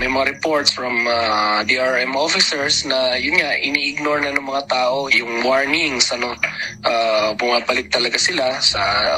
may mga reports from DRM officers na yun nga, ini-ignore na ng mga tao yung warnings, bumabalik talaga sila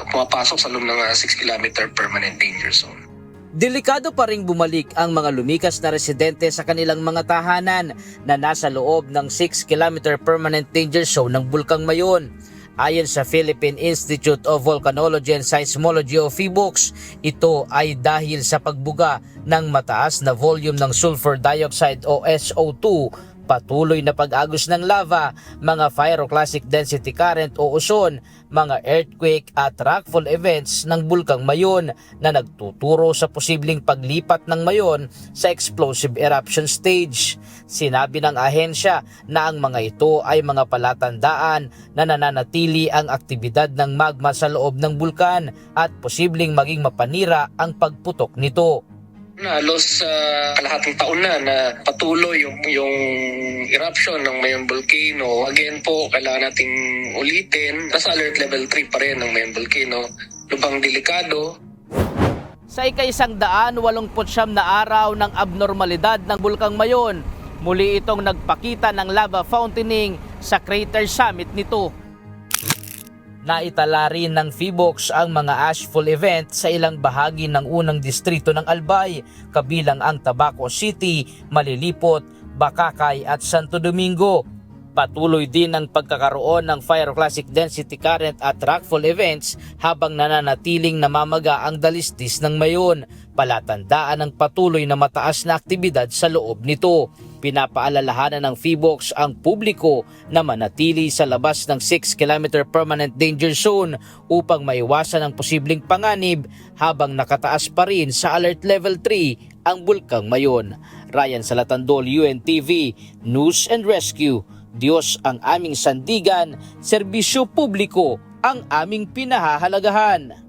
pumapasok sa loob ng 6 kilometer permanent danger zone. Delikado pa ring bumalik ang mga lumikas na residente sa kanilang mga tahanan na nasa loob ng 6 kilometer permanent danger zone ng Bulkang Mayon. Ayon sa Philippine Institute of Volcanology and Seismology o PHIVOLCS, ito ay dahil sa pagbuga ng mataas na volume ng sulfur dioxide o SO2, patuloy na pag-agos ng lava, mga pyroclastic density current o uson, mga earthquake at rockfall events ng Bulkang Mayon na nagtuturo sa posibleng paglipat ng Mayon sa explosive eruption stage. Sinabi ng ahensya na ang mga ito ay mga palatandaan na nananatili ang aktibidad ng magma sa loob ng bulkan at posibleng maging mapanira ang pagputok nito. Halos kalahating taon na patuloy yung eruption ng Mayon Volcano. Again po, kailangan nating ulitin. Nasa alert level 3 pa rin ng Mayon Volcano. Lubhang delikado. Sa ika-189 na araw ng abnormalidad ng Bulkang Mayon, muli itong nagpakita ng lava fountaining sa crater summit nito. Naitala rin ng PHIVOLCS ang mga ashfall event sa ilang bahagi ng unang distrito ng Albay, kabilang ang Tabaco City, Malilipot, Bacacay at Santo Domingo. Patuloy din ang pagkakaroon ng pyroclastic density current at rockfall events habang nananatiling namamaga ang dalisdis ng Mayon, palatandaan ng patuloy na mataas na aktibidad sa loob nito. Pinapaalalahanan ng PHIVOLCS ang publiko na manatili sa labas ng 6 kilometer permanent danger zone upang maiwasan ang posibleng panganib habang nakataas pa rin sa alert level 3 ang Bulkang Mayon. Ryan Salatandol, UNTV, News and Rescue. Diyos ang aming sandigan, serbisyo publiko ang aming pinahahalagahan.